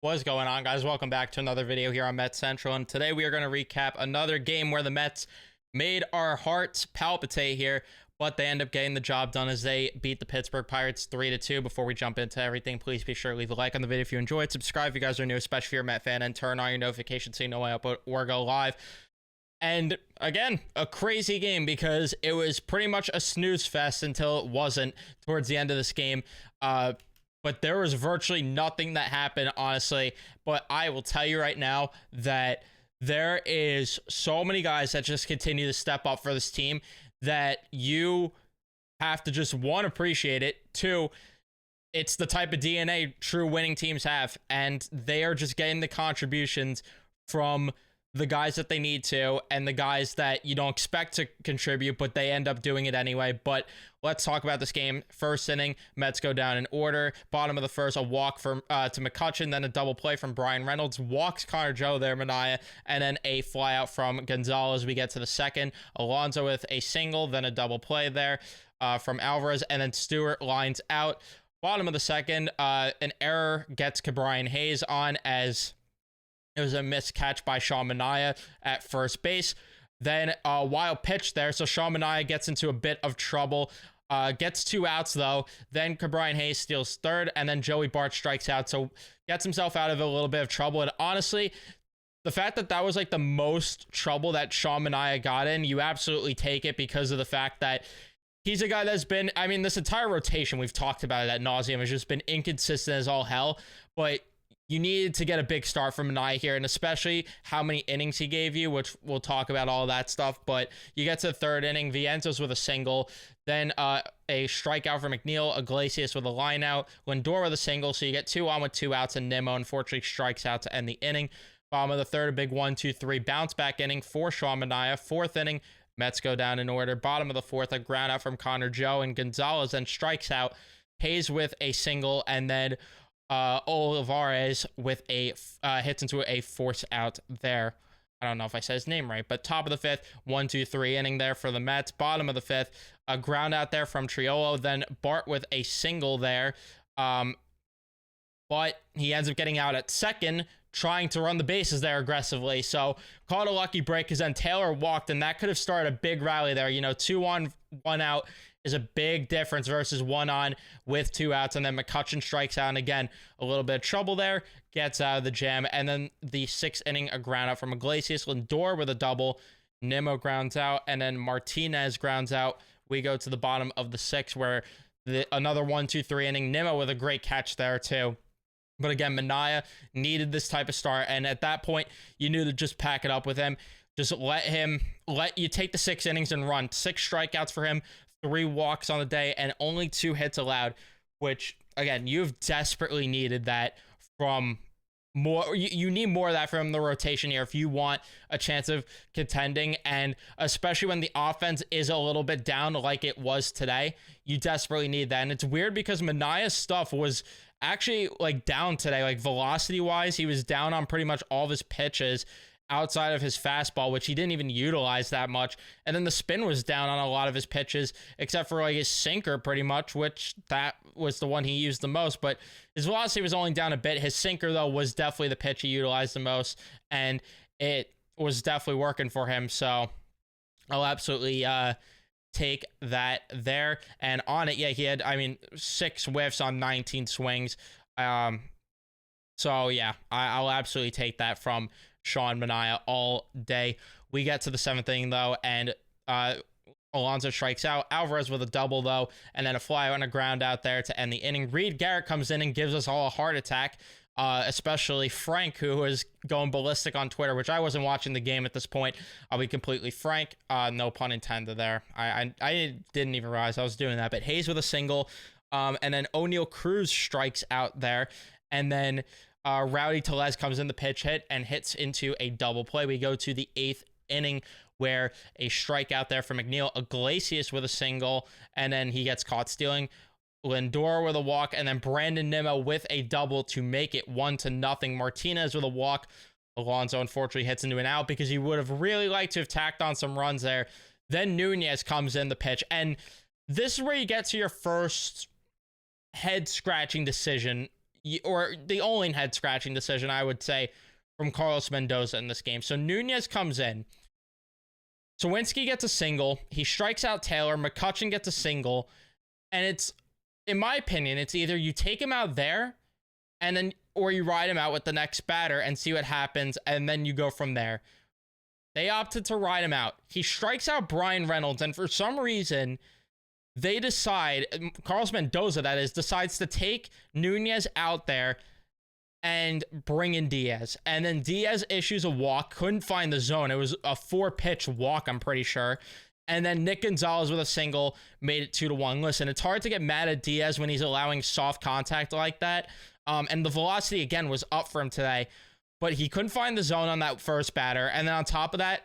What's going on, guys? Welcome back to another video here on Mets Central, and today we are going to recap another game where the Mets made our hearts palpitate here, but they end up getting the job done as they beat the Pittsburgh Pirates 3-2. Before we jump into everything, please be sure to leave a like on the video if you enjoyed, subscribe if you guys are new, especially if you're a Met fan, and turn on your notifications so you know when I upload or go live. And again, a crazy game because it was pretty much a snooze fest until it wasn't towards the end of this game. But there was virtually nothing that happened, honestly. But I will tell you right now that there is so many guys that just continue to step up for this team that you have to just, one, appreciate it. Two, it's the type of DNA true winning teams have. And they are just getting the contributions from the guys that they need to and the guys that you don't expect to contribute, but they end up doing it anyway. But let's talk about this game. First inning, Mets go down in order. Bottom of the first, a walk from to McCutchen, then a double play from Brian Reynolds, walks Connor Joe there, Manaea, and then a fly out from Gonzalez. We get to the second, Alonso with a single, then a double play there from Alvarez, and then Stewart lines out. Bottom of the second, an error gets Brian Hayes on as it was a missed catch by Sean Manaea at first base. Then a wild pitch there, so Sean Manaea gets into a bit of trouble. Gets 2 outs, though. Then Brian Hayes steals third, and then Joey Bart strikes out, so gets himself out of a little bit of trouble. And honestly, the fact that that was like the most trouble that Sean Manaea got in, you absolutely take it because of the fact that he's a guy that's been, I mean, this entire rotation, we've talked about it ad nauseum, has just been inconsistent as all hell, but you needed to get a big start from Manaea here, and especially how many innings he gave you, which we'll talk about all that stuff. But you get to the third inning, Vientos with a single, then a strikeout for McNeil, Iglesias with a line out, Lindor with a single, so you get 2 on with 2 outs, and Nimmo unfortunately strikes out to end the inning. Bottom of the third, a big 1-2-3 bounce back inning for Sean Manaea. Fourth inning, Mets go down in order. Bottom of the fourth, a ground out from Connor Joe, and Gonzalez then strikes out. Hayes with a single, and then Olivares with a hits into a force out there. I don't know if I said his name right, but top of the fifth, 1-2-3 inning there for the Mets. Bottom of the fifth, a ground out there from Triolo. Then Bart with a single there. But he ends up getting out at second, trying to run the bases there aggressively. So caught a lucky break because then Taylor walked, and that could have started a big rally there. You know, 2 on, 1 out is a big difference versus 1 on with 2 outs. And then McCutchen strikes out, and again, a little bit of trouble there, gets out of the jam. And then the 6th inning, a ground out from Iglesias. Lindor with a double. Nimmo grounds out, and then Martinez grounds out. We go to the bottom of the 6th where another 1-2-3 inning. Nimmo with a great catch there too. But again, Manaea needed this type of start, and at that point, you knew to just pack it up with him. Just let you take the 6 innings and run. 6 strikeouts for him, 3 walks on the day, and only 2 hits allowed, which, again, you've desperately needed that from more. You need more of that from the rotation here if you want a chance of contending, and especially when the offense is a little bit down like it was today, you desperately need that. And it's weird because Manaea's stuff was actually like down today, like velocity wise, he was down on pretty much all of his pitches outside of his fastball, which he didn't even utilize that much. And then the spin was down on a lot of his pitches, except for like his sinker pretty much, which that was the one he used the most. But his velocity was only down a bit. His sinker, though, was definitely the pitch he utilized the most, and it was definitely working for him. So I'll absolutely take that there. And on it, yeah, he had, I mean, 6 whiffs on 19 swings. So yeah, I'll absolutely take that from Sean Manaea all day. We get to the 7th inning, though, and Alonso strikes out. Alvarez with a double, though, and then a fly on a ground out there to end the inning. Reed Garrett comes in and gives us all a heart attack, especially Frank, who was going ballistic on Twitter, which I wasn't watching the game at this point. I'll be completely frank. No pun intended there. I didn't even realize I was doing that. But Hayes with a single, and then O'Neal Cruz strikes out there, and then Rowdy Tellez comes in the pitch hit and hits into a double play. We go to the 8th inning where a strikeout there from McNeil, Iglesias with a single, and then he gets caught stealing. Lindor with a walk, and then Brandon Nimmo with a double to make it 1-0. Martinez with a walk. Alonso unfortunately hits into an out because he would have really liked to have tacked on some runs there. Then Nunez comes in the pitch, and this is where you get to your first head-scratching decision. or the only head scratching decision, I would say, from Carlos Mendoza in this game. So Nunez comes in. Sawinski gets a single. He strikes out Taylor. McCutchen gets a single. And it's, in my opinion, it's either you take him out there and then, or you ride him out with the next batter and see what happens, and then you go from there. They opted to ride him out. He strikes out Brian Reynolds, and for some reason, they decide, Carlos Mendoza, that is, decides to take Nunez out there and bring in Diaz. And then Diaz issues a walk, couldn't find the zone. It was a 4-pitch walk, I'm pretty sure. And then Nick Gonzalez with a single made it 2-1. Listen, it's hard to get mad at Diaz when he's allowing soft contact like that. And the velocity, again, was up for him today. But he couldn't find the zone on that first batter. And then on top of that,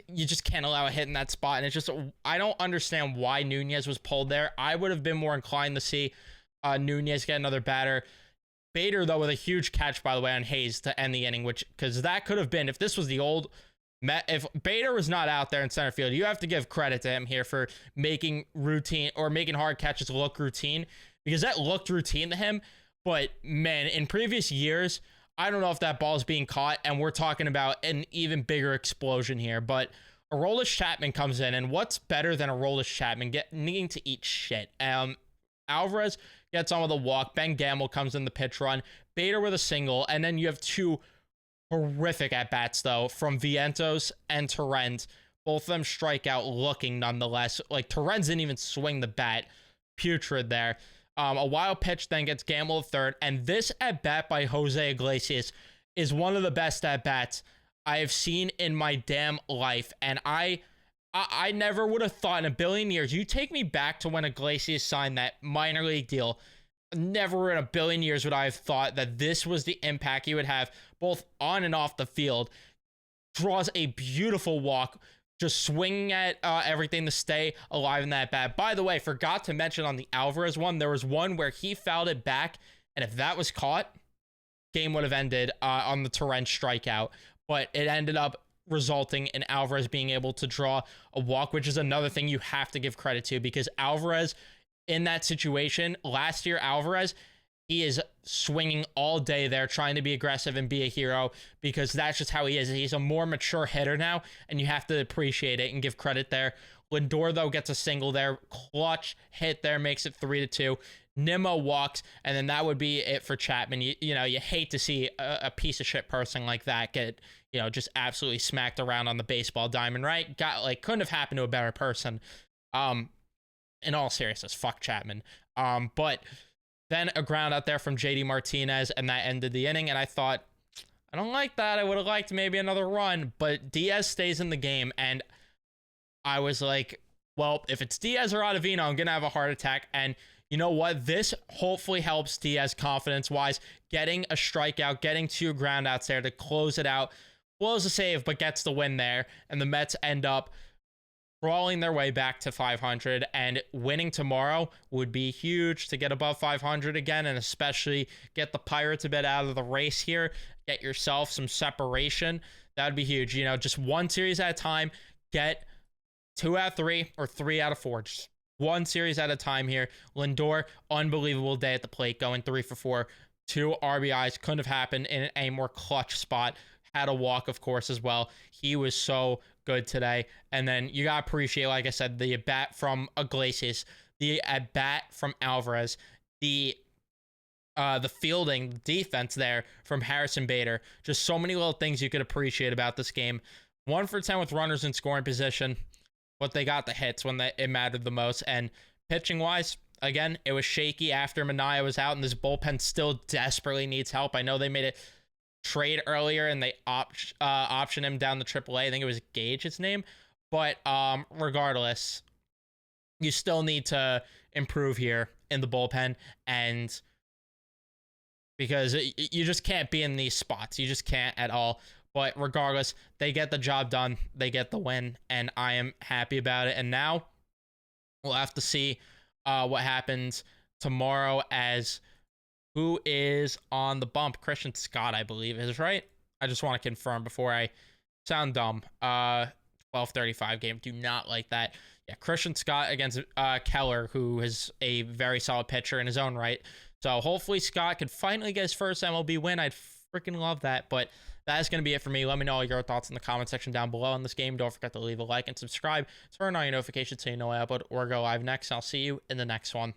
you just can't allow a hit in that spot. And it's just, I don't understand why Nunez was pulled there. I would have been more inclined to see Nunez get another batter. Bader, though, with a huge catch, by the way, on Hayes to end the inning, which, because that could have been, if this was the old Met, if Bader was not out there in center field, you have to give credit to him here for making routine or making hard catches look routine, because that looked routine to him. But man, in previous years, I don't know if that ball is being caught, and we're talking about an even bigger explosion here. But Aroldis Chapman comes in, and what's better than Aroldis Chapman needing to eat shit? Alvarez gets on with a walk. Ben Gamble comes in the pitch run. Bader with a single, and then you have two horrific at-bats, though, from Vientos and Torrens. Both of them strike out looking nonetheless. Like, Torrens didn't even swing the bat. Putrid there. A wild pitch then gets Gamble at third, and this at-bat by Jose Iglesias is one of the best at-bats I have seen in my damn life, and I never would have thought in a billion years, you take me back to when Iglesias signed that minor league deal, never in a billion years would I have thought that this was the impact he would have both on and off the field. Draws a beautiful walk, just swinging at everything to stay alive in that bat. By the way, forgot to mention on the Alvarez one, there was one where he fouled it back, and if that was caught, game would have ended on the Torrens strikeout. But it ended up resulting in Alvarez being able to draw a walk, which is another thing you have to give credit to, because Alvarez, in that situation, last year, Alvarez, he is swinging all day there, trying to be aggressive and be a hero, because that's just how he is. He's a more mature hitter now, and you have to appreciate it and give credit there. Lindor, though, gets a single there. Clutch hit there, makes it 3-2. Nimmo walks, and then that would be it for Chapman. You know, you hate to see a piece of shit person like that get, you know, just absolutely smacked around on the baseball diamond, right? Couldn't have happened to a better person. In all seriousness, fuck Chapman. But then a ground out there from JD Martinez, and that ended the inning. And I thought, I don't like that. I would have liked maybe another run, but Diaz stays in the game. And I was like, well, if it's Diaz or Ottavino, I'm going to have a heart attack. And you know what? This hopefully helps Diaz confidence-wise, getting a strikeout, getting 2 groundouts there to close it out. Blows a save, but gets the win there. And the Mets end up crawling their way back to 500, and winning tomorrow would be huge to get above 500 again, and especially get the Pirates a bit out of the race here, get yourself some separation. That would be huge. You know, just one series at a time, get 2 out of 3 or 3 out of 4. Just one series at a time here. Lindor, unbelievable day at the plate, going 3 for 4. 2 RBIs, couldn't have happened in a more clutch spot. Had a walk, of course, as well. He was so good today. And then you got to appreciate, like I said, the at-bat from Iglesias, the at-bat from Alvarez, the fielding, defense there from Harrison Bader. Just so many little things you could appreciate about this game. 1 for 10 with runners in scoring position, but they got the hits when it mattered the most. And pitching-wise, again, it was shaky after Minaya was out, and this bullpen still desperately needs help. I know they made it trade earlier and they option him down the AAA. I think it was Gage, his name. But regardless, you still need to improve here in the bullpen, and because you just can't be in these spots. You just can't at all. But regardless, they get the job done. They get the win, and I am happy about it. And now we'll have to see what happens tomorrow, as who is on the bump. Christian Scott, I believe, is right. I just want to confirm before I sound dumb. 12:35 game. Do not like that. Yeah, Christian Scott against Keller, who is a very solid pitcher in his own right. So hopefully Scott could finally get his first MLB win. I'd freaking love that. But that's going to be it for me. Let me know all your thoughts in the comment section down below on this game. Don't forget to leave a like and subscribe. Turn on your notifications so you know I upload or go live next. I'll see you in the next one.